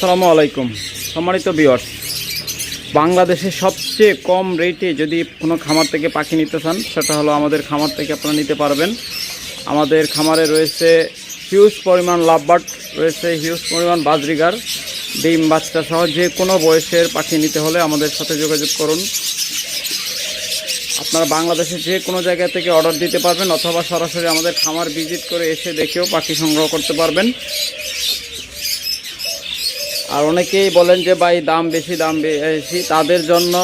আসসালামু আলাইকুম সম্মানিত ভিউয়ার্স, বাংলাদেশে সবচেয়ে কম রেটে যদি কোনো খামার থেকে পাখি নিতে চান সেটা হলো আমাদের খামার থেকে আপনারা নিতে পারবেন। আমাদের খামারে রয়েছে হিউজ পরিমাণ লাভবার্ড, রয়েছে হিউজ পরিমাণ বাজরিগার, ডিম বাচ্চা সহ যে কোনো বয়সের পাখি নিতে হলে আমাদের সাথে যোগাযোগ করুন। আপনারা বাংলাদেশে যে কোনো জায়গা থেকে অর্ডার দিতে পারবেন অথবা সরাসরি আমাদের খামার ভিজিট করে এসে দেখেও পাখি সংগ্রহ করতে পারবেন। আর অনেকেই বলেন যে ভাই দাম বেশি, তাদের জন্য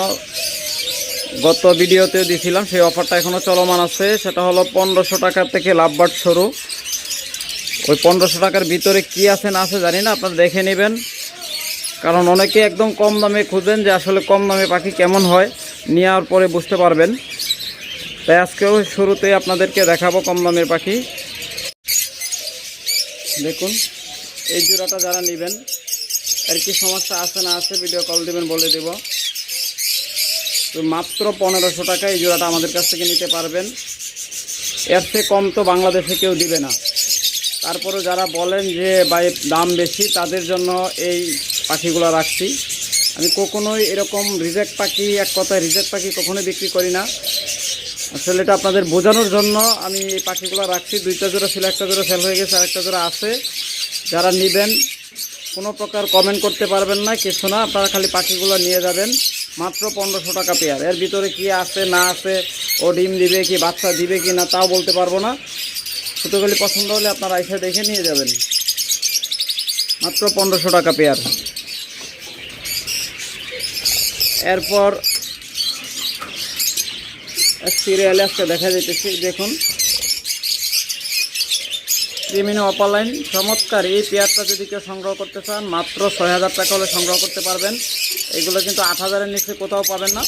গত ভিডিওতেও দিয়েছিলাম, সেই অফারটা এখনও চলমান আছে। সেটা হলো 1500 টাকা থেকে লাভবার্ড শুরু। ওই 1500 টাকার ভিতরে কি আছে না আছে জানি না, আপনারা দেখে নেবেন, কারণ অনেকে একদম কম দামে খুঁজেন যে আসলে কম দামে পাখি কেমন হয়, নেওয়ার পরে বুঝতে পারবেন। তাই আজকেও শুরুতেই আপনাদেরকে দেখাবো কম দামের পাখি। দেখুন এই জোড়াটা যারা নেবেন, আর কি সমস্যা আছে না আছে ভিডিও কল দিবেন, বলে দেব। তো মাত্র 1500 টাকা এই জোড়াটা আমাদের কাছ থেকে নিতে পারবেন। এর চেয়ে কম তো বাংলাদেশে কেউ দিবে না। তারপরে যারা বলেন যে ভাই দাম বেশি, তাদের জন্য এই পাখিগুলো রাখছি। আমি কখনোই এরকম রিজেক্ট পাখি, এক কথায় রিজেক্ট পাখি কখনোই বিক্রি করি না। আসলে এটা আপনাদের বোঝানোর জন্য আমি এই পাখিগুলো রাখছি। 2টা জোড়া ছিল, 1টা জোড়া সেল হয়ে গেছে, আর 1টা জোড়া আছে। যারা নেবেন কোনো প্রকার কমেন্ট করতে পারবেন না, কিছু না, আপনারা খালি পাখিগুলো নিয়ে যাবেন। মাত্র 1500 টাকা পেয়ার। এর ভিতরে কি আছে না আছে, ও ডিম দিবে কি বাচ্চা দিবে কি না তাও বলতে পারবো না। শুধু খালি পছন্দ হলে আপনারা এসে দেখে নিয়ে যাবেন। মাত্র 1500 টাকা পেয়ার। এরপর সিরিয়ালে আজকে দেখা যেতেছি, দেখুন ক্রিমিনো অপালাইন চমৎকার। এই পেয়ারটা যদি কেউ সংগ্রহ করতে চান মাত্র 6000 টাকা হলে সংগ্রহ করতে পারবেন। এগুলো কিন্তু 8000-এর নিচে কোথাও পাবেন না।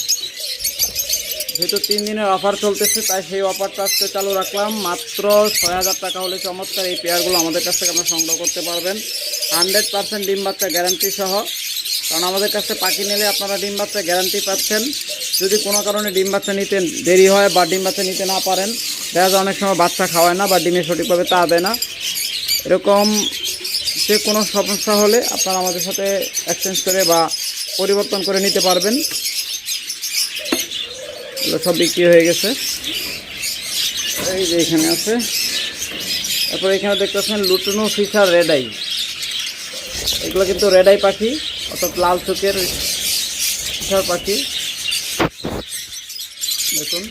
যেহেতু 3 দিনের অফার চলতেছে তাই সেই অফারটা আজকে চালু রাখলাম। মাত্র 6000 টাকা হলে চমৎকার এই পেয়ারগুলো আমাদের কাছ থেকে আপনারা সংগ্রহ করতে পারবেন। 100% ডিম বাচ্চা গ্যারান্টি সহ, কারণ আমাদের কাছে পাখি নিলে আপনারা ডিম বাচ্চা গ্যারান্টি পাচ্ছেন। যদি কোনো কারণে ডিম বাচ্চা নিতে দেরি হয় বা ডিম বাচ্চা নিতে না পারেন, দেখা যায় অনেক সময় বাচ্চা খাওয়ায় না বা ডিমে সঠিকভাবে তা দেয় না, এরকম যে কোনো সমস্যা হলে আপনারা আমাদের সাথে এক্সচেঞ্জ করে বা পরিবর্তন করে নিতে পারবেন। এগুলো সব বিক্রি হয়ে গেছে। এই যে এখানে আছে। তারপর এখানে দেখতেছেন লুটুনো ফিশার রেড আই। এগুলো কিন্তু রেড আই পাখি, অর্থাৎ লাল চোখের ফিশার পাখি। দেখুন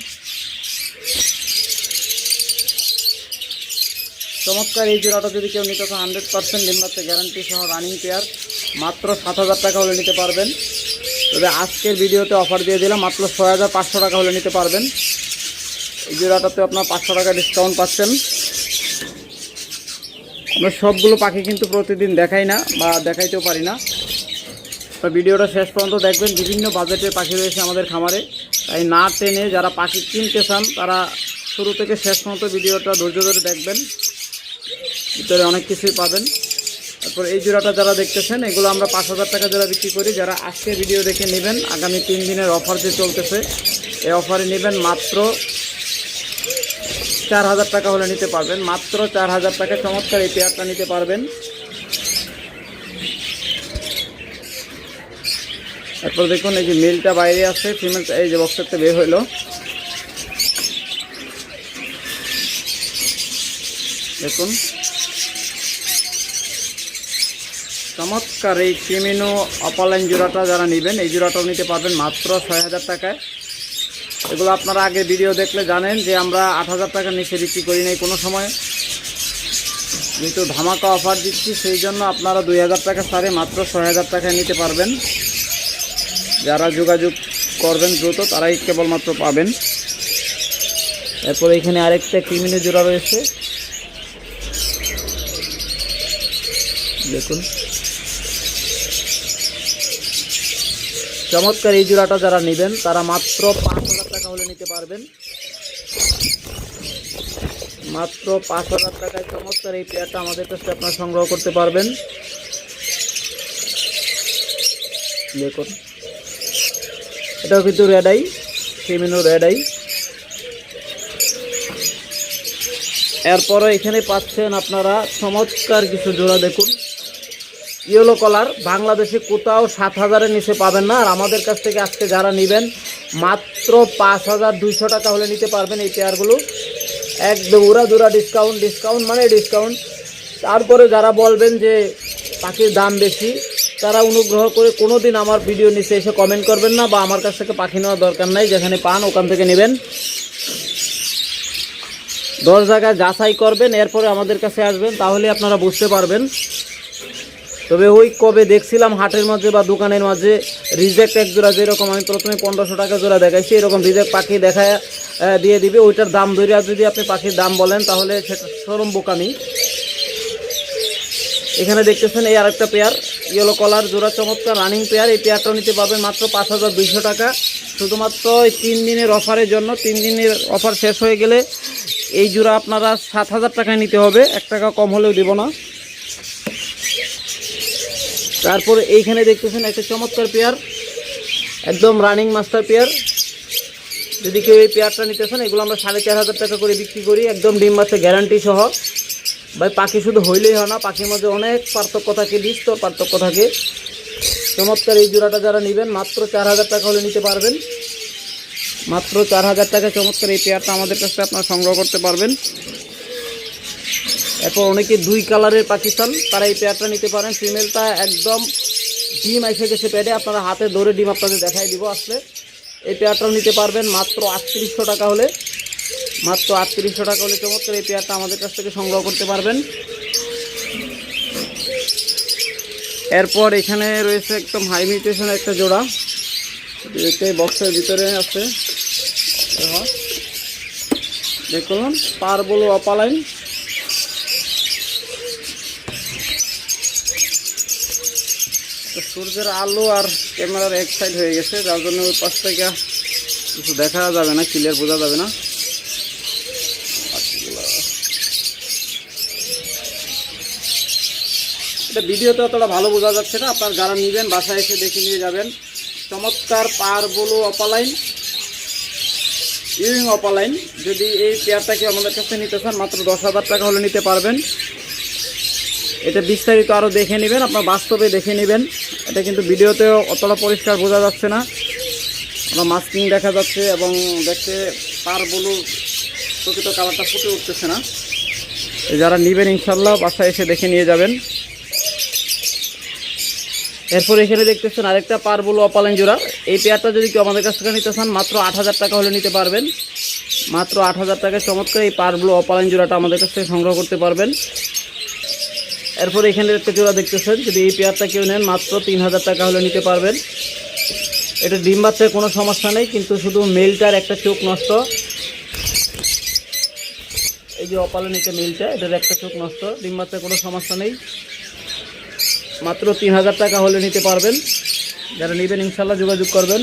চমৎকার এই জোড়াটা যদি কেউ নিতে চান 100% ডিম বাচ্চা গ্যারান্টি সহ রানিং পেয়ার, মাত্র 7000 টাকা হলে নিতে পারবেন। তবে আজকের ভিডিওতে অফার দিয়ে দিলাম, মাত্র 6500 টাকা হলে নিতে পারবেন। এই জোড়াটাতে আপনার 500 টাকা ডিসকাউন্ট পাচ্ছেন। আমরা সবগুলো পাখি কিন্তু প্রতিদিন দেখাই না বা দেখাইতেও পারি না। তো ভিডিওটা শেষ পর্যন্ত দেখবেন। বিভিন্ন বাজেটের পাখি রয়েছে আমাদের খামারে, তাই না টেনে যারা পাখি কিনতে চান তারা শুরু থেকে শেষ পর্যন্ত ভিডিওটা ধৈর্য ধরে দেখবেন, ভিতরে অনেক কিছুই পাবেন। তারপর এই জোড়াটা যারা দেখতেছেন, এগুলো আমরা 5000 টাকা জোড়া বিক্রি করি। যারা আজকে ভিডিও দেখে নেবেন, আগামী 3 দিনের অফার যে চলতেছে এই অফারে নেবেন মাত্র 4000 টাকা হলে নিতে পারবেন। মাত্র 4000 টাকা চমৎকার এই পেয়ারটা নিতে পারবেন। তারপর দেখুন এই যে মেলটা বাইরে আছে, ফিমেলটা এই যে বক্সটা বের হইলো। দেখুন চমৎকার এই ক্রিমিনো অপালাইন জোড়াটা যারা নেবেন, এই জোড়াটাও নিতে পারবেন মাত্র 6000 টাকায়। এগুলো আপনারা আগে ভিডিও দেখলে জানেন যে আমরা 8000 টাকার নিচে বিক্রি করি নাই কোনো সময়। যেহেতু ধামাকা অফার দিচ্ছি সেই জন্য আপনারা 2000 টাকা ছাড়ে মাত্র 6000 টাকায় নিতে পারবেন। যারা যোগাযোগ করবেন দ্রুত তারাই কেবলমাত্র পাবেন। এরপর এখানে আরেকটা ক্রিমিনো জোড়া রয়েছে, দেখুন চমৎকার এই জোড়াটা যারা নেবেন তারা মাত্র 5000 টাকা হলে নিতে পারবেন। মাত্র 5000 টাকায় চমৎকার এই পেয়ারটা আমাদের কাছে আপনারা সংগ্রহ করতে পারবেন। দেখুন এটাও কিন্তু রেড আই, ক্রিমিনো রেড আই। এরপরে এখানে পাচ্ছেন আপনারা চমৎকার কিছু জোড়া। দেখুন ইয়েলো কালার বাংলাদেশে কোথাও 7,000-এর নিচে পাবেন না। আর আমাদের কাছ থেকে আজকে যারা নেবেন মাত্র 5,200 টাকা হলে নিতে পারবেন এই পেয়ারগুলো। একদম উড়াধুরা ডিসকাউন্ট মানে ডিসকাউন্ট। তারপরে যারা বলবেন যে পাখির দাম বেশি, তারা অনুগ্রহ করে কোনো দিন আমার ভিডিও নিচে এসে কমেন্ট করবেন না, বা আমার কাছ থেকে পাখি নেওয়ার দরকার নাই। যেখানে পান ওখান থেকে নেবেন, 10 জায়গায় যাচাই করবেন, এরপরে আমাদের কাছে আসবেন, তাহলে আপনারা বুঝতে পারবেন। তবে ওই কবে দেখছিলাম হাটের মাঝে বা দোকানের মাঝে রিজেক্ট এক জোড়া, যেরকম আমি প্রথমে 1500 টাকা জোড়া দেখাইছি, এরকম রিজেক্ট পাখি দেখায় দিয়ে দিবে। ওইটার দাম ধরে যদি আপনি পাখির দাম বলেন তাহলে সেটা চরম বোকামি। এখানে দেখতেছেন এই আরেকটা পেয়ার ইয়েলো কালার জোড়া, চমৎকার রানিং পেয়ার। এই পেয়ারটাও নিতে পারবেন মাত্র 5,200 টাকা, শুধুমাত্র এই 3 দিনের অফারের জন্য। 3 দিনের অফার শেষ হয়ে গেলে এই জোড়া আপনারা 7,000 টাকায় নিতে হবে, 1 টাকা কম হলেও দিব না। তারপরে এইখানে দেখতেছেন একটা চমৎকার পেয়ার, একদম রানিং মাস্টার পেয়ার। যদি কেউ এই পেয়ারটা নিতে চান, এগুলো আমরা 4,500 টাকা করে বিক্রি করি, একদম ডিম বাচ্চা গ্যারান্টি সহ। ভাই পাখি শুধু হইলেই হয় না, পাখির মধ্যে অনেক পার্থক্য থাকে, বিস্তর পার্থক্য থাকে। চমৎকার এই জোড়াটা যারা নেবেন মাত্র 4,000 টাকা হলে নিতে পারবেন, মাত্র 4,000 টাকা চমৎকার এই পেয়ারটা আমাদের কাছে আপনারা সংগ্রহ করতে পারবেন। এরপর অনেকে 2 কালারের পাখি চান, তারা এই পেয়ারটা নিতে পারেন। ফিমেলটা একদম ডিম এসে গেছে পেটে, আপনারা হাতে ধরে ডিম আপনাদের দেখাই দিব আসলে। এই পেয়ারটাও নিতে পারবেন মাত্র 3800 টাকা হলে, মাত্র 3800 টাকা হলে চমৎকার এই পেয়ারটা আমাদের কাছ থেকে সংগ্রহ করতে পারবেন। এরপর এখানে রয়েছে একদম হাই মিউটেশন একটা জোড়া, বক্সের ভিতরে আছে, দেখুন পারবল অপালাইন। সূর্যের আলো আর ক্যামেরার এক সাইড হয়ে গেছে, যার জন্য ওই পাশ থেকে কিছু দেখা যাবে না, ক্লিয়ার বোঝা যাবে না। এটা ভিডিওতে অতটা ভালো বোঝা যাচ্ছে না, আপনার যারা নেবেন বাসায় এসে দেখে নিয়ে যাবেন। চমৎকার পারবল অপালাইন, ইউইং অপালাইন। যদি এই পেয়ারটাকে আমাদের কাছে নিতে চান মাত্র 10,000 টাকা হলে নিতে পারবেন। এটা বিস্তারিত আরও দেখে নেবেন, আপনার বাস্তবে দেখে নেবেন। এটা কিন্তু ভিডিওতেও অতটা পরিষ্কার বোঝা যাচ্ছে না, আপনার মাস্কিং দেখা যাচ্ছে এবং দেখতে পারবলু প্রকৃত কালারটা ফুটে উঠতেছে না। যারা নেবেন ইনশাল্লাহ বাসায় এসে দেখে নিয়ে যাবেন। এরপর এখানে দেখতেছেন আরেকটা পারবলু অপালাইন জোড়া। এই পেয়ারটা যদি কেউ আমাদের কাছ থেকে নিতে চান মাত্র 8,000 টাকা হলে নিতে পারবেন, মাত্র 8,000 টাকায় চমৎকার এই পারবলু অপালাইন জোড়াটা আমাদের কাছ থেকে সংগ্রহ করতে পারবেন। এরপর এখানে একটা জোড়া দেখতেছেন, যদি এই পেয়ারটা কেউ নেন মাত্র 3,000 টাকা হলে নিতে পারবেন। এটা ডিম বাচ্চার কোনো সমস্যা নেই, কিন্তু শুধু মেলটার একটা চোখ নষ্ট। এই যে অপালাইন এটা মেলটা, এটার একটা চোখ নষ্ট, ডিম বাচ্চার কোনো সমস্যা নেই। মাত্র 3,000 টাকা হলে নিতে পারবেন। যারা নেবেন ইনশাল্লাহ যোগাযোগ করবেন।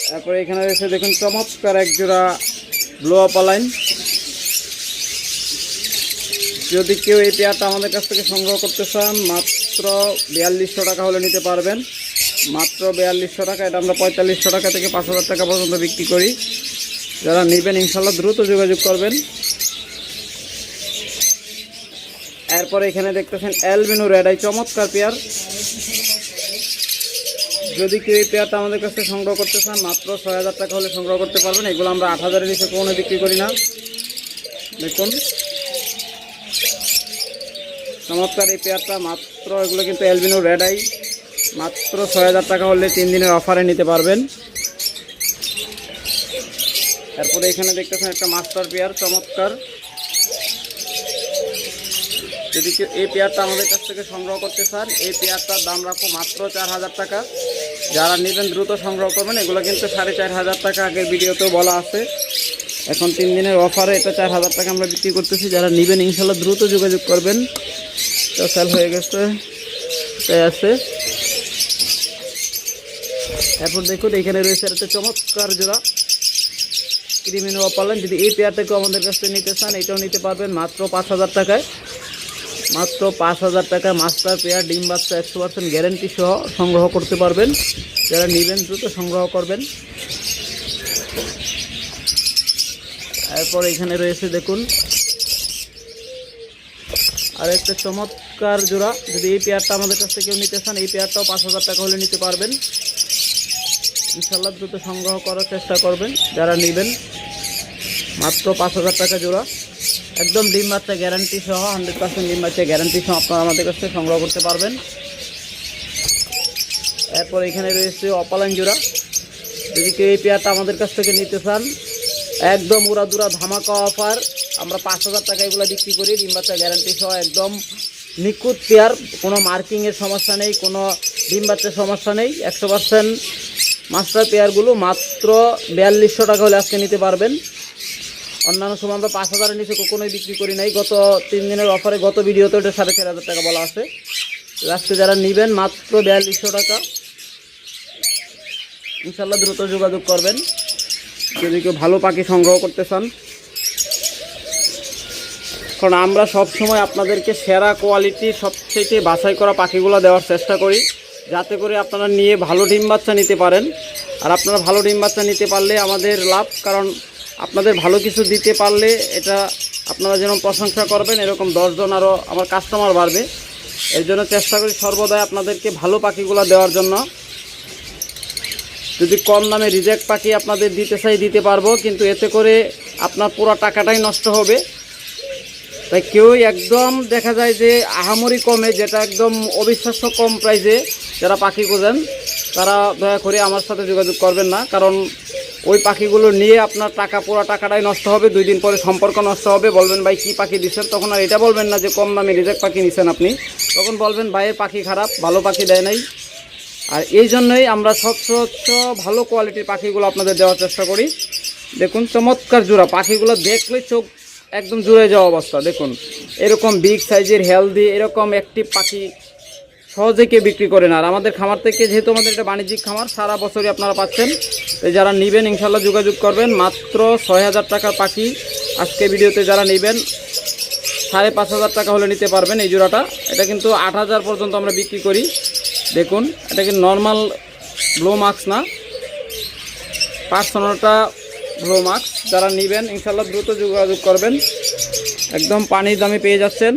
তারপরে এখানে এসে দেখুন চমৎকার এক জোড়া ব্লু অপালাইন। যদি কেউ এই পেয়ারটা আমাদের কাছ থেকে সংগ্রহ করতে চান মাত্র 4,200 টাকা হলে নিতে পারবেন, মাত্র 4,200 টাকা। এটা আমরা 4,500 টাকা থেকে 5,000 টাকা পর্যন্ত বিক্রি করি। যারা নেবেন ইনশাল্লাহ দ্রুত যোগাযোগ করবেন। এরপরে এখানে দেখতেছেন অ্যালবিনো রেড আই, চমৎকার পেয়ার। যদি কেউ এই পেয়ারটা আমাদের কাছে সংগ্রহ করতে চান মাত্র 6,000 টাকা হলে সংগ্রহ করতে পারবেন। এগুলো আমরা 8,000-এর নিচে কোনো বিক্রি করি না। দেখুন চমৎকার এই পেয়ারটা, মাত্র এগুলো কিন্তু অ্যালবিনো রেড আই, মাত্র 6,000 টাকা হলে 3 দিনের অফারে নিতে পারবেন। এরপরে এখানে দেখতেছেন একটা মাস্টার পেয়ার, চমৎকার। যদি কেউ এই পেয়ারটা আমাদের কাছ থেকে সংগ্রহ করতে চান, এই পেয়ারটার দাম রাখবো মাত্র 4,000 টাকা। যারা নেবেন দ্রুত সংগ্রহ করবেন। এগুলো কিন্তু 4,500 টাকা আগের ভিডিওতেও বলা আছে। এখন 3 দিনের অফারে এটা 4,000 টাকা আমরা বিক্রি করতেছি। যারা নেবেন ইনশাল্লাহ দ্রুত যোগাযোগ করবেন। তো সেল হয়ে গেছে, তাই আছে। এরপর দেখুন এখানে রয়েছে একটা চমৎকার জোড়া ক্রিমিনো অপালাইন। যদি এই পেয়ারটাকেও আমাদের কাছ থেকে নিতে চান এটাও নিতে পারবেন মাত্র 5,000 টাকায়, মাত্র 5,000 টাকায় মাস্টার পেয়ার, ডিম বাচ্চা 100% গ্যারেন্টি সহ সংগ্রহ করতে পারবেন। যারা নেবেন দ্রুত সংগ্রহ করবেন। এরপর এখানে রয়েছে দেখুন আর একটা চমৎকার জোড়া। যদি এই পেয়ারটা আমাদের কাছ থেকে কেউ নিতে চান, এই পেয়ারটাও 5,000 টাকা হলে নিতে পারবেন। ইনশাল্লাহ দ্রুত সংগ্রহ করার চেষ্টা করবেন যারা নেবেন। মাত্র 5,000 টাকা জোড়া, একদম ডিম বাচ্চা গ্যারান্টি সহ, 100% ডিম বাচ্চা গ্যারান্টি সহ আপনারা আমাদের কাছ থেকে সংগ্রহ করতে পারবেন। এরপর এখানে রয়েছে অপালাইন জোড়া। যদি কেউ এই পেয়ারটা আমাদের কাছ থেকে নিতে চান, একদম উড়াদুরা ধামাকা অফার। আমরা 5,000 টাকা এগুলো বিক্রি করি, ডিম বাচ্চা গ্যারান্টি সহ, একদম নিখুঁত পেয়ার, কোনো মার্কিংয়ের সমস্যা নেই, কোনো ডিম বাচ্চার সমস্যা নেই। 100% মাস্টার পেয়ারগুলো মাত্র 4200 টাকা হলে আজকে নিতে পারবেন। অন্যান্য সময় আমরা 5,000-এর নিচে কখনোই বিক্রি করি নাই। গত 3 দিনের অফারে গত ভিডিওতে ওটা 4,500 টাকা বলা আছে। আজকে যারা নেবেন মাত্র 4200 টাকা। ইনশাল্লাহ দ্রুত যোগাযোগ করবেন যদি কেউ ভালো পাখি সংগ্রহ করতে চান। কারণ আমরা সবসময় আপনাদেরকে সেরা কোয়ালিটির সবথেকে বাছাই করা পাখিগুলো দেওয়ার চেষ্টা করি, যাতে করে আপনারা নিয়ে ভালো ডিম বাচ্চা নিতে পারেন। আর আপনারা ভালো ডিম বাচ্চা নিতে পারলে আমাদের লাভ, কারণ আপনাদের ভালো কিছু দিতে পারলে এটা আপনারা যেরকম প্রশংসা করবেন, এরকম 10 জন আরও আমার কাস্টমার বাড়বে। এর জন্য চেষ্টা করি সর্বদাই আপনাদেরকে ভালো পাখিগুলো দেওয়ার জন্য। যদি কম দামে রিজেক্ট পাখি আপনাদের দিতে চাই দিতে পারবো, কিন্তু এতে করে আপনার পুরো টাকাটাই নষ্ট হবে। তাই কেউই একদম দেখা যায় যে আহামরি কমে, যেটা একদম অবিশ্বাস্য কম প্রাইসে যারা পাখি খোঁজেন, তারা দয়া করে আমার সাথে যোগাযোগ করবেন না। কারণ ওই পাখিগুলো নিয়ে আপনার পুরো টাকাটাই নষ্ট হবে। 2 দিন পরে সম্পর্ক নষ্ট হবে। বলবেন ভাই কী পাখি দিচ্ছেন, তখন আর এটা বলবেন না যে কম দামে রিজেক্ট পাখি নিচ্ছেন আপনি, তখন বলবেন ভাইয়ের পাখি খারাপ, ভালো পাখি দেয় নাই। আর এই জন্যই আমরা সবচেয়ে ভালো কোয়ালিটির পাখিগুলো আপনাদের দেওয়ার চেষ্টা করি। দেখুন চমৎকার জোড়া, পাখিগুলো দেখলে চোখ একদম জুড়ে যাওয়া অবস্থা। দেখুন এরকম বিগ সাইজের হেলদি এরকম অ্যাক্টিভ পাখি সহজে কেউ বিক্রি করে না। আর আমাদের খামার থেকে, যেহেতু আমাদের এটা বাণিজ্যিক খামার, সারা বছরই আপনারা পাচ্ছেন। তাই যারা নেবেন ইনশাল্লাহ যোগাযোগ করবেন। মাত্র 6,000 টাকার পাখি আজকে ভিডিওতে যারা নেবেন 5,500 টাকা হলে নিতে পারবেন এই জোড়াটা। এটা কিন্তু 8,000 পর্যন্ত আমরা বিক্রি করি। দেখুন এটা কিন্তু নর্মাল ব্লো মাস্ক না, পার্সোনালটা ব্লো মাস্ক। যারা নেবেন ইনশাল্লাহ দ্রুত যোগাযোগ করবেন, একদম পানির দামে পেয়ে যাচ্ছেন।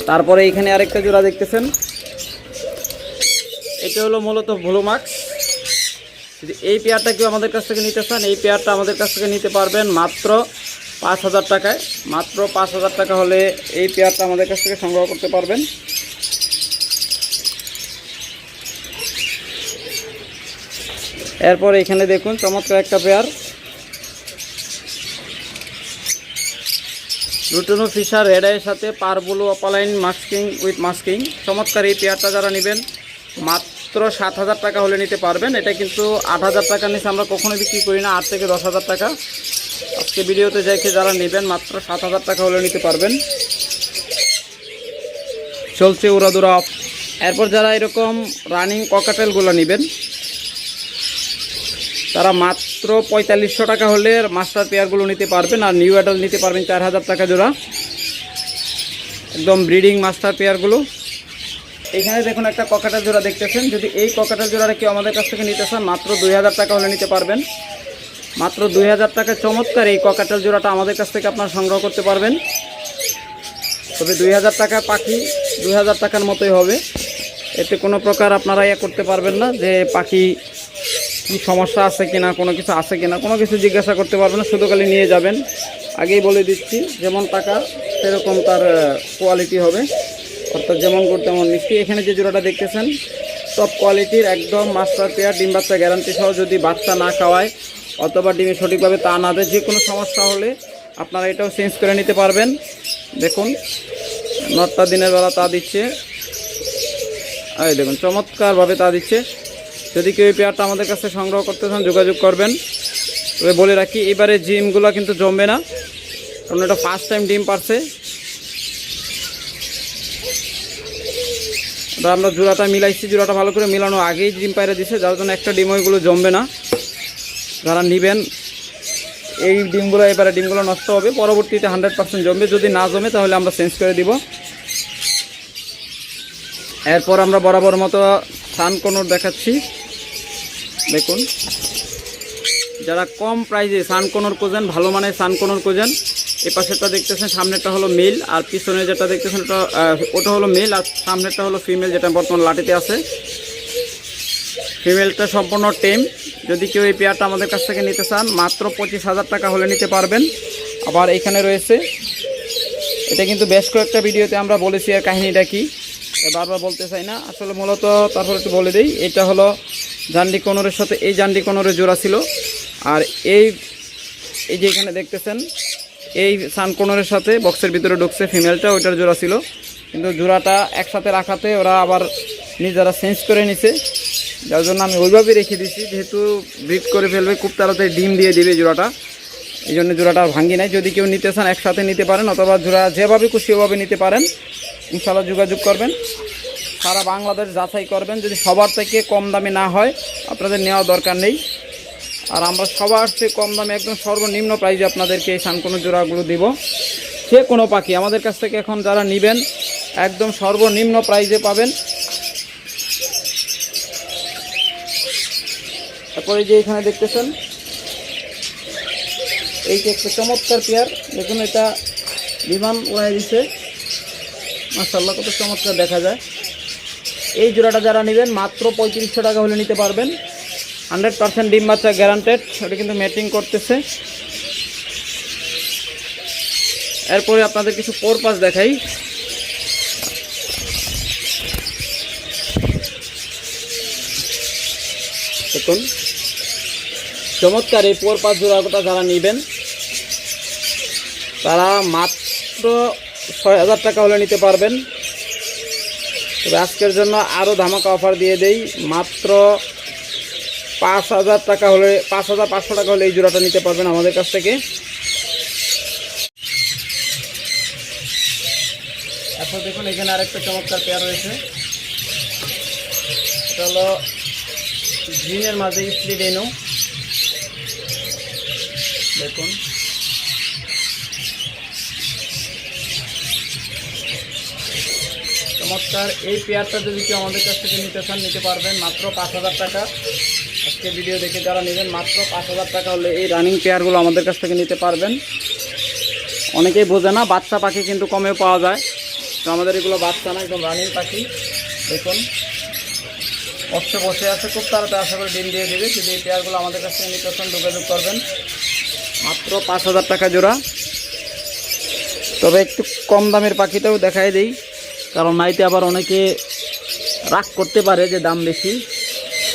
তারপরে এখানে আরেকটা জোড়া দেখতেছেন, এটা হলো মূলত ব্লো মাস্ক। যদি এই পেয়ারটা কেউ আমাদের কাছ থেকে নিতে চান, এই পেয়ারটা আমাদের কাছ থেকে নিতে পারবেন মাত্র 5,000 টাকায়। মাত্র 5,000 টাকা হলে এই পেয়ারটা আমাদের কাছ থেকে সংগ্রহ করতে পারবেন। এরপর এখানে দেখুন চমৎকার একটা পেয়ার, লুটিনো ফিশার রেড আইয়ের সাথে পারবুলো অপালাইন মাস্কিং উইথ মাস্কিং। চমৎকার এই পেয়ারটা যারা নেবেন মাত্র 7,000 টাকা হলে নিতে পারবেন। এটা কিন্তু 8,000 টাকার নিচে আমরা কখনোই বিক্রি করি না, 8 থেকে 10,000 টাকা। আজকে ভিডিওতে যাইকে যারা নেবেন মাত্র 7,000 টাকা হলে নিতে পারবেন। চলছে উড়াদুরা। এরপর যারা এরকম রানিং ককাটেলগুলো নেবেন তারা মাত্র 4,500 টাকা হলে মাস্টার পেয়ারগুলো নিতে পারবেন। আর নিউ অ্যাডাল্ট নিতে পারবেন 4,000 টাকা জোড়া, একদম ব্রিডিং মাস্টার পেয়ারগুলো। এখানে দেখুন একটা ককাটেল জোড়া দেখতেছেন। যদি এই ককাটেল জোড়াটা কেউ আমাদের কাছ থেকে নিতে চান মাত্র 2,000 টাকা হলে নিতে পারবেন। মাত্র 2,000 টাকায় চমৎকার এই ককাটেল জোড়াটা আমাদের কাছ থেকে আপনারা সংগ্রহ করতে পারবেন। তবে 2,000 টাকার পাখি 2,000 টাকার মতোই হবে, এতে কোনো প্রকার আপনারা করতে পারবেন না যে পাখি কি সমস্যা আছে কিনা, কোনো কিছু আছে কিনা, কোনো কিছু জিজ্ঞাসা করতে পারবেন না, শুধু খালি নিয়ে যাবেন। আগেই বলে দিচ্ছি যেমন টাকা সেরকম তার কোয়ালিটি হবে, অর্থাৎ যেমন করতে তেমন মিষ্টি। এখানে যে জোড়াটা দেখতেছেন টপ কোয়ালিটির একদম মাস্টার পেয়ার, ডিম বাচ্চা গ্যারান্টি সহ। যদি বাচ্চা না খাওয়ায় অথবা ডিমে সঠিকভাবে তা না দেয়, যে কোনো সমস্যা হলে আপনারা এটাও চেঞ্জ করে নিতে পারবেন। দেখুন নটটা দিনের বেলা তা দিচ্ছে, এই দেখুন চমৎকারভাবে তা দিচ্ছে। যদি কেউ এই পেয়ারটা আমাদের কাছে সংগ্রহ করতে চান যোগাযোগ করবেন। তবে বলে রাখি এবারে ডিমগুলো কিন্তু জমবে না, কারণ এটা ফার্স্ট টাইম ডিম পারছে। এটা আমরা জোড়াটা মিলাইছি, জোড়াটা ভালো করে মিলানো আগেই ডিম পাইরে দিছে, যার জন্য একটা ডিম ওইগুলো জমবে না। যারা নেবেন এই ডিমগুলো, এবারে ডিমগুলো নষ্ট হবে, পরবর্তীতে 100% জমবে। যদি না জমে তাহলে আমরা চেঞ্জ করে দিব। এরপর আমরা বরাবর মতো সানকোনোর দেখাচ্ছি। দেখুন যারা কম প্রাইসে সানকোনর খোঁজেন, ভালো মানের সানকোনর খোঁজেন, এই পাশেরটা দেখতেছেন সামনেরটা হলো মেল, আর পিছনে যেটা দেখতেছেন ওটা হলো মেল, আর সামনেরটা হলো ফিমেল, যেটা বর্তমান লাঠিতে আছে। ফিমেলটা সম্পূর্ণ টেম। যদি কেউ এই পেয়ারটা আমাদের কাছ থেকে নিতে চান মাত্র 25,000 টাকা হলে নিতে পারবেন। আবার এখানে রয়েছে, এটা কিন্তু বেশ কয়েকটা ভিডিওতে আমরা বলেছি আর কাহিনীটা কি, বারবার বলতে চাই না আসলে। মূলত তারপর একটু বলে দিই, এটা হলো জান্ডি কোনরের সাথে এই জান্ডি কোনরের জোড়া ছিল। আর এই যে এখানে দেখতেছেন এই সানকোনরের সাথে বক্সের ভিতরে ঢুকছে ফিমেলটা, ওইটার জোড়া ছিল। কিন্তু জোড়াটা একসাথে রাখাতে ওরা আবার নিজেরা চেঞ্জ করে নিছে, যার জন্য আমি ওইভাবেই রেখে দিচ্ছি। যেহেতু ব্রিড করে ফেলবে, খুব তাড়াতাড়ি ডিম দিয়ে দিবে জোড়াটা, এই জন্য জোড়াটা ভাঙি নাই। যদি কেউ নিতে চান একসাথে নিতে পারেন, অথবা জোড়া যেভাবে খুশি ওভাবে নিতে পারেন। ইনশাআল্লাহ যোগাযোগ করবেন, সারা বাংলাদেশ যাচাই করবেন। যদি সবার থেকে কম দামে না হয় আপনাদের নেওয়া দরকার নেই। আর আমরা সবার চেয়ে কম দামে একদম সর্বনিম্ন প্রাইজে আপনাদেরকে এই সানকোনো জোড়াগুলো দিব। যে কোনো পাখি আমাদের কাছ থেকে এখন যারা নেবেন একদম সর্বনিম্ন প্রাইজে পাবেন। তারপরে যে এখানে দেখতেছেন এই যে একটা চমৎকার পেয়ার, দেখুন এটা বিমান উড়াই দিচ্ছে, মাশাআল্লাহ কত চমৎকার দেখা যায়। এই জোড়াটা যারা নেবেন মাত্র 3500 টাকা হলে নিতে পারবেন। 100% ডিম বাচ্চা গ্যারান্টেড, ওটা কিন্তু ম্যাটিং করতেছে। এরপরে আপনাদের কিছু পোরপাস দেখাই। দেখুন চমৎকার এই পোরপাস জোড়াটা যারা নেবেন তারা মাত্র 6000 টাকা হলে নিতে পারবেন। তবে আজকের জন্য আরও ধামাকা অফার দিয়ে দেই, মাত্র 5000 টাকা হলে 5500 টাকা হলে এই জোড়াটা নিতে পারবেন আমাদের কাছ থেকে। এখন দেখুন এখানে আরেকটা চমৎকার পেয়ার রয়েছে, এটা হলো গ্রিনের মাঝে স্প্লিট এনো। দেখুন চমৎকার এই পেয়ারটা যদি কেউ আমাদের কাছ থেকে নিতে চান নিতে পারবেন মাত্র 5000 টাকা। আজকে ভিডিও দেখে যারা নেবেন মাত্র 5000 টাকা হলে এই রানিং পেয়ারগুলো আমাদের কাছ থেকে নিতে পারবেন। অনেকেই বোঝে না বাচ্চা পাখি কিন্তু কমেও পাওয়া যায়, তো আমাদের এগুলো বাচ্চা না, একদম রানিং পাখি। দেখুন বসে বসে আছে, খুব তাড়াতাড়ি আশা করে ডিম দিয়ে দেবে। যদি এই পেয়ারগুলো আমাদের কাছ থেকে নিতে চান যোগাযোগ করবেন, মাত্র 5000 টাকা জোড়া। তবে একটু কম দামের পাখিটাও দেখাই দিই, কারণ নাইতে আবার অনেকে রাগ করতে পারে যে দাম বেশি,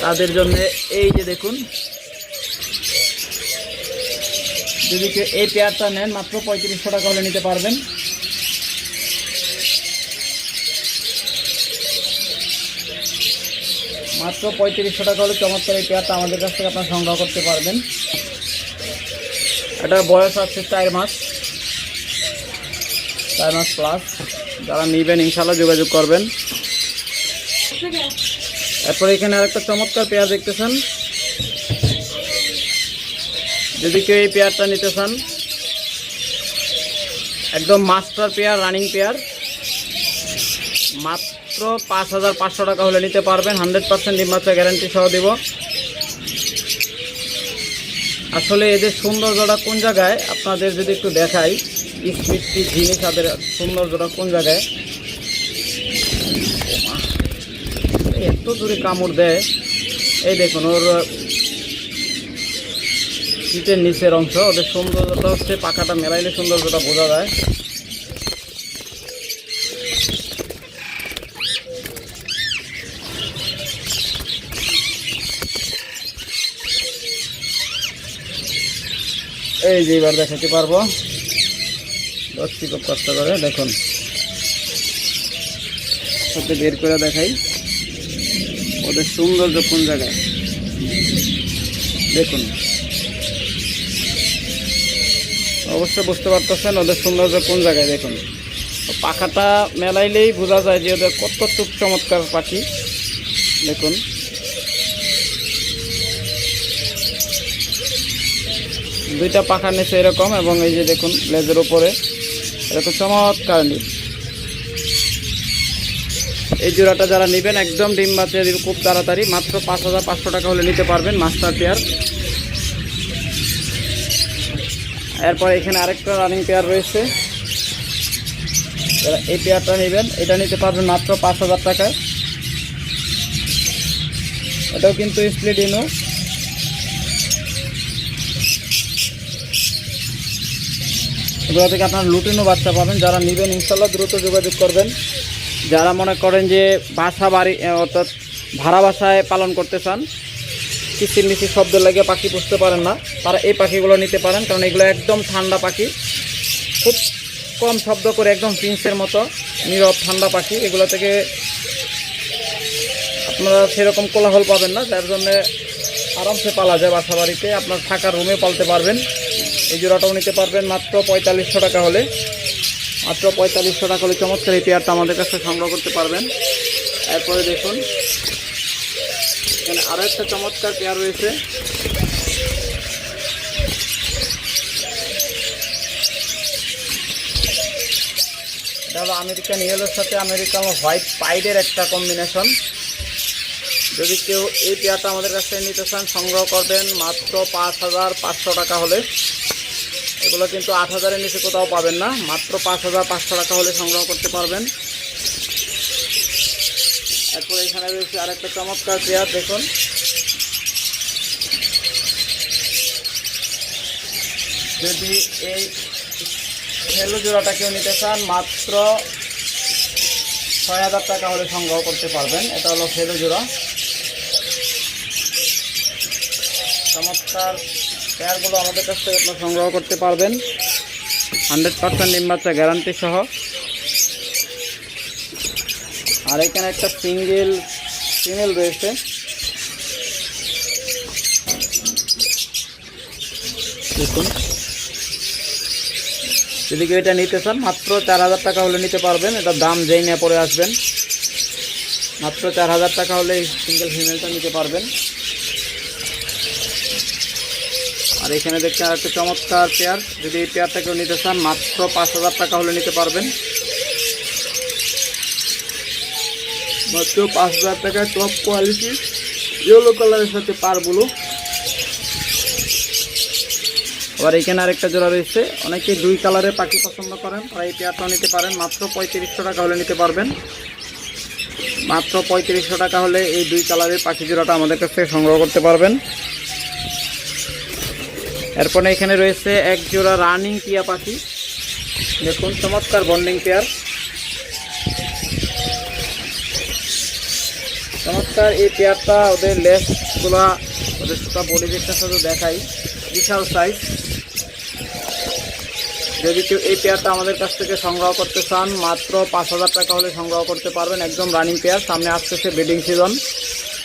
তাদের জন্য এই যে দেখুন, যদি কেউ এই পেয়ারটা নেন মাত্র 3500 টাকা হলে নিতে পারবেন। মাত্র 3500 টাকা হলে চমৎকার এই পেয়ারটা আমাদের কাছ থেকে আপনারা সংগ্রহ করতে পারবেন। এটার বয়স আছে 4 মাস প্লাস। যারা নেবেন ইনশাআল্লাহ যোগাযোগ করবেন। এরপরে এখানে আরেকটা চমৎকার পেয়ার দেখতেছেন, যদি কেউ এই পেয়ারটা নিতে চান একদম মাস্টার পেয়ার, রানিং পেয়ার, মাত্র 5500 টাকা হলে নিতে পারবেন। 100% ডিম বাচ্চা গ্যারান্টি সহ দেব। আসলে এদের সৌন্দর্যটা কোন জায়গায় আপনাদের যদি একটু দেখাই, স্মিথি জিনিস তাদের সৌন্দর্যটা কোন জায়গায়, এত দূরে কামড় দেয়। এই দেখুন ওর পিঠের নিচের অংশ, ওদের সৌন্দর্যটা হচ্ছে পাখাটা মেলাইলে সৌন্দর্যটা বোঝা যায়। এই যে এবার দেখাতে পারবো, দশটি খুব কষ্ট করে দেখুন, সাথে বের করে দেখাই ওদের সৌন্দর্য কোন জায়গায়। দেখুন অবশ্যই বুঝতে পারতেছেন ওদের সৌন্দর্য কোন জায়গায়। দেখুন পাখাটা মেলাইলেই বোঝা যায় যে ওদের কত চমৎকার পাখি। দেখুন দুইটা পাখা নিচে এরকম, এবং এই যে দেখুন লেজের উপরে এরকম চমৎকার নীল। এই জোড়াটা যারা নেবেন একদম ডিম বাচ্চা দিবে খুব তাড়াতাড়ি, মাত্র 5500 টাকা হলে নিতে পারবেন মাস্টার পেয়ার। এরপর এখানে আরেকটা রানিং পেয়ার রয়েছে, এই পেয়ারটা নেবেন, এটা নিতে পারবেন মাত্র 5,000 টাকায়। এটাও কিন্তু স্প্লিট ইনো। এগুলো থেকে আপনার লুটিনো বাচ্চা পাবেন। যারা নেবেন ইনশাল্লাহ দ্রুত যোগাযোগ করবেন। যারা মনে করেন যে বাসা বাড়ি অর্থাৎ ভাড়া বাসায় পালন করতে চান, কিচিরমিচির শব্দ লাগে পাখি পুষতে পারেন না, তারা এই পাখিগুলো নিতে পারেন। কারণ এগুলো একদম ঠান্ডা পাখি, খুব কম শব্দ করে, একদম প্রিন্সের মতো নীরব ঠান্ডা পাখি। এগুলো থেকে আপনারা সেরকম কোলাহল পাবেন না, যার জন্যে আরামসে পালা যায় বাসা বাড়িতে। আপনার থাকার রুমে পালতে পারবেন। এই জোড়াটাও নিতে পারবেন মাত্র 4500 টাকা হলে। মাত্র 4500 টাকা হলে চমৎকার এই পেয়ারটা আমাদের কাছে সংগ্রহ করতে পারবেন। এরপরে দেখুন এখানে আরও একটা চমৎকার পেয়ার রয়েছে। এটা হলো আমেরিকান ইয়েলোর সাথে আমেরিকান হোয়াইট পাইডের একটা কম্বিনেশন। যদি কেউ এই পেয়ারটা আমাদের কাছ থেকে নিতে চান, সংগ্রহ করবেন মাত্র 5500 টাকা হলে। এগুলো কিন্তু 8000-এর নিচে কোথাও পাবেন না, মাত্র 5500 টাকা হলে সংগ্রহ করতে পারবেন। এরপরে এখানে রয়েছে আরেকটা চমৎকার পেয়ার, দেখুন যদি এই হেলো জোড়াটা কেউ নিতে চান, মাত্র 6000 টাকা হলে সংগ্রহ করতে পারবেন। এটা হলো হেলো জোড়া। চমৎকার পেয়ারগুলো আমাদের কাছ থেকে আপনারা সংগ্রহ করতে পারবেন 100% ডিম বাচ্চা গ্যারান্টি সহ। আর এখানে একটা সিঙ্গেল ফিমেল রয়েছে। দেখুন যদি কেউ এটা নিতে চান, মাত্র 4000 টাকা হলে নিতে পারবেন। এটার দাম যেই নিয়ে পরে আসবেন, মাত্র 4000 টাকা হলে এই সিঙ্গেল ফিমেলটা নিতে পারবেন। আর এখানে দেখতে আর একটা চমৎকার পেয়ার, যদি এই পেয়ারটা কেউ নিতে চান, মাত্র 5000 টাকা হলে নিতে পারবেন। মাত্র 5000 টাকায় টপ কোয়ালিটির ইয়েলো কালারের সাথে পার ব্লু। আবার এখানে আরেকটা জোড়া রয়েছে, অনেকে 2 কালারের পাখি পছন্দ করেন, তারা এই পেয়ারটাও নিতে পারেন। মাত্র 3500 টাকা হলে নিতে পারবেন। মাত্র 3500 টাকা হলে এই 2 কালারের পাখি জোড়াটা আমাদের কাছ থেকে সংগ্রহ করতে পারবেন। এরপরে এখানে রয়েছে এক জোড়া রানিং টিয়া পাখি, দেখুন চমৎকার বন্ডিং পেয়ার। চমৎকার এই পেয়ারটা, ওদের লেসগুলা, ওদের সুতা বডি দেখতে সাথে দেখাই, বিশাল সাইজ। যদি কেউ এই পেয়ারটা আমাদের কাছ থেকে সংগ্রহ করতে চান, মাত্র 5000 টাকা হলে সংগ্রহ করতে পারবেন। একদম রানিং পেয়ার, সামনে আসতেছে ব্রিডিং সিজন,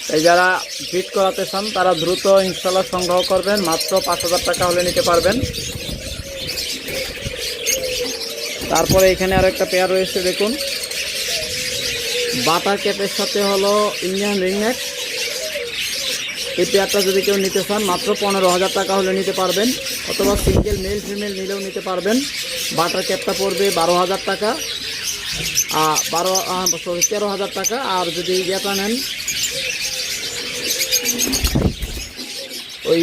তাই যারা ব্রিড করাতে চান তারা দ্রুত ইনশাল্লাহ সংগ্রহ করবেন। মাত্র 5000 টাকা হলে নিতে পারবেন। তারপরে এখানে আরো একটা পেয়ার রয়েছে, দেখুন বাটার ক্যাপের সাথে হলো ইন্ডিয়ান রিংনেক। এই পেয়ারটা যদি কেউ নিতে চান, মাত্র 15000 টাকা হলে নিতে পারবেন, অথবা সিঙ্গেল মেল ফিমেল নিলেও নিতে পারবেন। বাটার ক্যাপটা পড়বে 12000 টাকা, 13,000 টাকা। আর যদি ইয়েটা নেন, ওই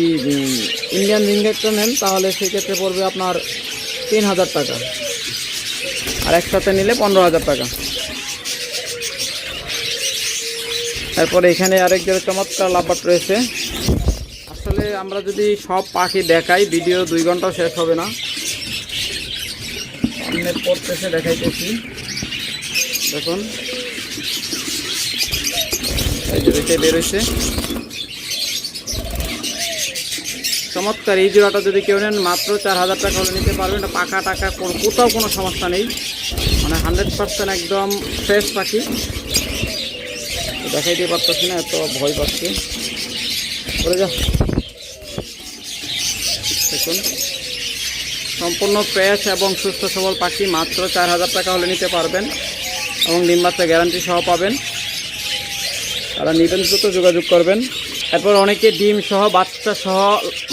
ইন্ডিয়ান রিংনেকটা নেন, তাহলে সেক্ষেত্রে পড়বে আপনার 3000 টাকা, আর একসাথে নিলে 15000 টাকা। তারপরে এখানে আরেক জোড়া চমৎকার লাভবার্ড রয়েছে। আসলে আমরা যদি সব পাখি দেখাই, ভিডিও 2 ঘন্টাও শেষ হবে না। সামনে পড়তেছে, দেখাইতেছি, দেখুন এই যে বেরোচ্ছে চমৎকার। এই জোড়াটা যদি কেউ নেন, মাত্র 4000 টাকা হলে নিতে পারবেন। এটা পাকা টাকা কোথাও কোনো সমস্যা নেই, মানে 100% একদম ফ্রেশ পাখি। দেখাইতে পারতেছি না, এত ভয় পাচ্ছি। করে যা, দেখুন সম্পূর্ণ ফ্রেশ এবং সুস্থ সবল পাখি, মাত্র 4000 টাকা হলে নিতে পারবেন এবং ডিম বাচ্চা গ্যারান্টি সহ পাবেন। তারা নিবেন দ্রুত যোগাযোগ করবেন। এরপর অনেকে ডিম সহ বাচ্চা সহ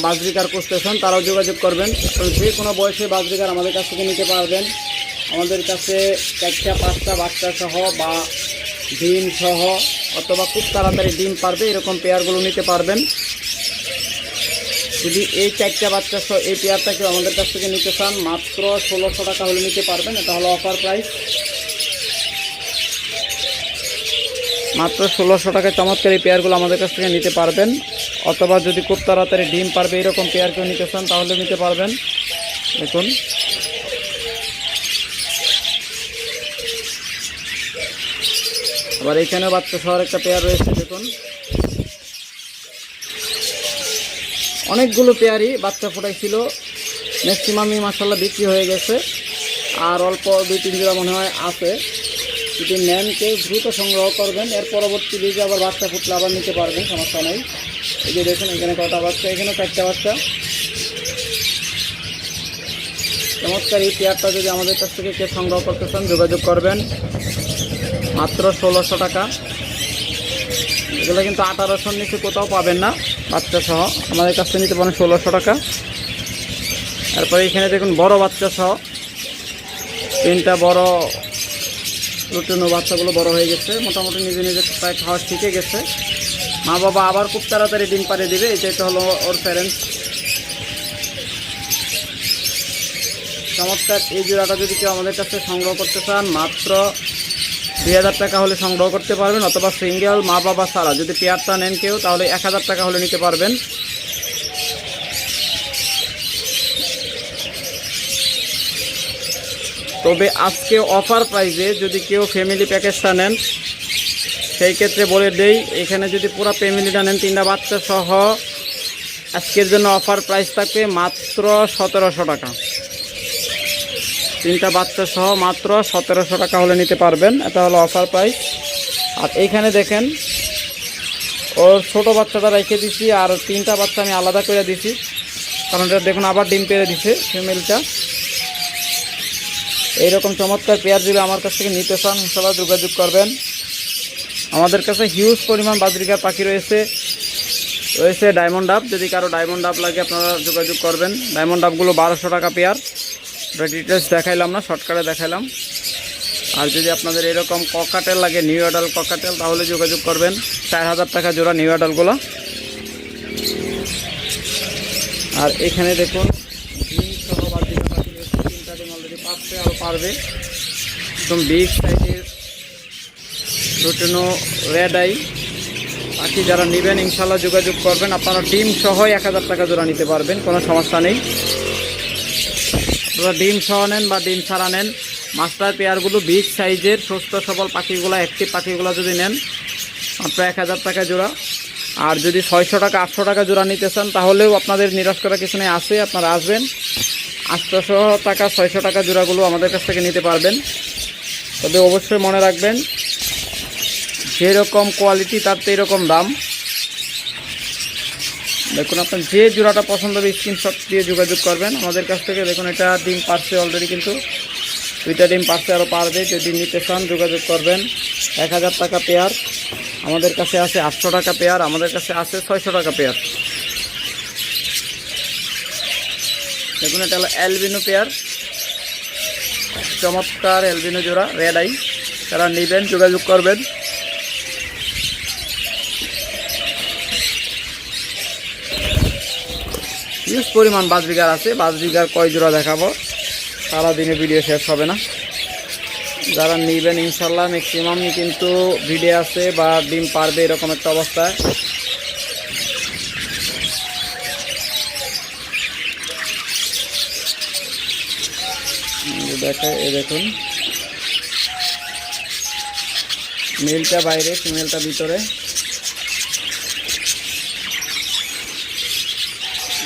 বাজরিকার করতেছেন, তারাও যোগাযোগ করবেন। যে কোনো বয়সে বাজরিকার আমাদের কাছ থেকে নিতে পারবেন। আমাদের কাছে 4টা-5টা বাচ্চা সহ বা ডিম সহ, অথবা খুব তাড়াতাড়ি ডিম পারবে এরকম পেয়ারগুলো নিতে পারবেন। যদি এই 4টা বাচ্চা সহ এই পেয়ারটা কেউ আমাদের কাছ থেকে নিতে চান মাত্র 1600 টাকা হলে নিতে পারবেন। এটা হলো অফার প্রাইস, মাত্র 1600 টাকায় চমৎকার এই পেয়ারগুলো আমাদের কাছ থেকে নিতে পারবেন। অথবা যদি খুব তাড়াতাড়ি ডিম পারবে এরকম পেয়ার কেউ নিতে চান তাহলে নিতে পারবেন। দেখুন আবার এখানেও বাচ্চা সহ একটা পেয়ার রয়েছে। দেখুন অনেকগুলো পেয়ারই বাচ্চা ফোটাইছিল, ম্যাক্সিমামই মাশাআল্লাহ বিক্রি হয়ে গেছে, আর অল্প 2-3 জোড়া মনে হয় আছে। যদি নেন কেউ দ্রুত সংগ্রহ করবেন, এর পরবর্তী লিজে আবার বাচ্চা ফুটলে আবার নিতে পারবেন, সমস্যা নেই। এই যে দেখুন এখানে কটা বাচ্চা, এখানে 4টা বাচ্চা। চমৎকার এই পেয়ারটা যদি আমাদের কাছ থেকে কেউ সংগ্রহ করতে চান যোগাযোগ করবেন, মাত্র 1600 টাকা। এগুলো কিন্তু 1800 নিচে কোথাও পাবেন না বাচ্চা সহ, আমাদের কাছ থেকে নিতে পারেন 1600 টাকা। তারপরে এখানে দেখুন বড় বাচ্চা সহ 3টা বড় লুটিনো বাচ্চাগুলো বড় হয়ে গেছে, মোটামুটি নিজে নিজে প্রায় খাওয়া শিখে গেছে। মা বাবা আবার খুব তাড়াতাড়ি ডিম পাড়ে দিবে, এটাই তো হলো ওর প্যারেন্টস। চমৎকার এই জোড়াটা যদি কেউ আমাদের কাছে সংগ্রহ করতে চান মাত্র 2000 টাকা হলে সংগ্রহ করতে পারবেন, অথবা সিঙ্গেল মা বাবা ছাড়া যদি পেয়ারটা নেন কেউ তাহলে 1000 টাকা হলে নিতে পারবেন। তবে আজকে অফার প্রাইসে যদি কেউ ফ্যামিলি প্যাকেজটা নেন সেই ক্ষেত্রে বলে দেই, এখানে যদি পুরো ফ্যামিলিটা নেন 3টা বাচ্চা সহ আজকের জন্য অফার প্রাইস থাকবে মাত্র 1700 টাকা। 3টা বাচ্চা সহ মাত্র 1700 টাকা হলে নিতে পারবেন, এটা হলো অফার প্রাইস। আর এইখানে দেখেন ওর ছোট বাচ্চাটা রেখে দিছি, আর 3টা বাচ্চা আমি আলাদা করে দিছি, কারণ এটা দেখুন আবার ডিম পেড়ে দিছে ফিমেলটা। এইরকম চমৎকার পেয়ার যদি আমার কাছ থেকে নিতে চান ইনশাআল্লাহ যোগাযোগ করবেন। আমাদের কাছে হিউজ পরিমাণ বাজরিকার পাখি রয়েছে ডায়মন্ড ডাব, যদি কারো ডায়মন্ড ডাব লাগে আপনারা যোগাযোগ করবেন। ডায়মন্ড ডাবগুলো 1200 টাকা পেয়ার, ডিটেলস দেখাইলাম না, শর্টকাটে দেখাইলাম। আর যদি আপনাদের এরকম ককাটেল লাগে, নিউ অ্যাডাল ককাটেল, তাহলে যোগাযোগ করবেন। 4000 টাকা জোড়া নিউ অ্যাডালগুলো। আর এখানে দেখুন ডিম সহ বাজরিকার পাখি রয়েছে, 3টা ডিম অলরেডি পাচ্ছে, আরও পারবে। একদম বিগ সাইজের লুটিনো রেড আই পাখি যারা নেবেন ইনশাল্লাহ যোগাযোগ করবেন। আপনারা ডিম সহ 1000 টাকা জোড়া নিতে পারবেন, কোনো সমস্যা নেই। আপনারা ডিম সহ নেন বা ডিম ছাড়া নেন, মাস্টার পেয়ারগুলো বিগ সাইজের সুস্থ সবল পাখিগুলো, অ্যাক্টিভ পাখিগুলো যদি নেন মাত্র 1000 টাকা জোড়া। আর যদি 600 টাকা 800 টাকা জোড়া নিতে চান তাহলেও আপনাদের নিরাশ করার কিছু নেই, আছে, আপনারা আসবেন। 800 টাকা 600 টাকা জোড়াগুলো আমাদের কাছ থেকে নিতে পারবেন। তবে অবশ্যই মনে রাখবেন যেরকম কোয়ালিটি তার তো এরকম দাম। দেখুন আপনার যে জোড়াটা পছন্দ হবে স্ক্রিনশট দিয়ে যোগাযোগ করবেন আমাদের কাছ থেকে। দেখুন এটা ডিম পারছে অলরেডি, কিন্তু 2টা ডিম পারছে, আরও পারবে। যদি নিতে চান যোগাযোগ করবেন। 1000 টাকা পেয়ার আমাদের কাছে আছে, 800 টাকা পেয়ার আমাদের কাছে আছে, 600 টাকা পেয়ার। দেখুন এটা হলো অ্যালবিনো পেয়ার, চমৎকার অ্যালবিনো জোড়া রেড আই, যারা নেবেন যোগাযোগ করবেন। হিউজ পরিমাণ বাজরিগার আছে, বাজরিগার কয় জোড়া দেখাবো, সারাদিনে ভিডিও শেষ হবে না। যারা নেবেন ইনশাল্লাহ ম্যাক্সিমামই কিন্তু ভিডিও আছে বা ডিম পারবে এরকম একটা অবস্থায়। দেখুন মেলটা বাইরে, ফিমেলটা ভিতরে।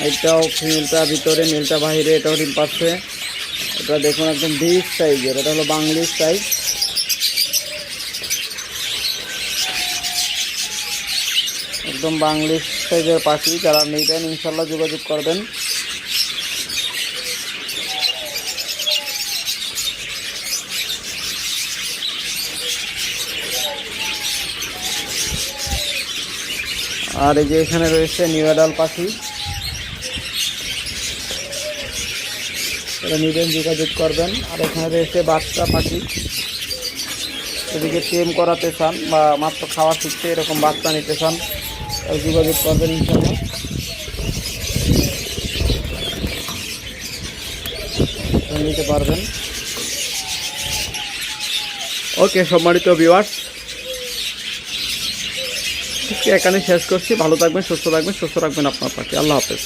এটাও ফিমেলটা ভিতরে, মেলটা বাইরে, এটাও ডিম পাচ্ছে। এটা দেখুন একদম বিগ সাইজের, এটা হলো বাংলিশ সাইজ। একদম বাংলিশ সাইজের পাখি, যারা নেবেন ইনশাল্লাহ যোগাযোগ করবেন। আর এই যে এখানে রয়েছে নিউ অ্যাডাল পাখি, এটা নেবেন যোগাযোগ করবেন। আর এখানে রয়েছে বাচ্চা পাখি, এদিকে টেম করাতে চান বা মাত্র খাওয়া শিখতে এরকম বাচ্চা নিতে চান যোগাযোগ করবেন ইনশাআল্লাহ। নিতে পারবেন। ওকে সম্মানিত ভিউয়ার্স, এখানে শেষ করছি। ভালো থাকবেন, সুস্থ থাকবেন, সুস্থ রাখবেন আপনার পাখি। আল্লাহ হাফেজ।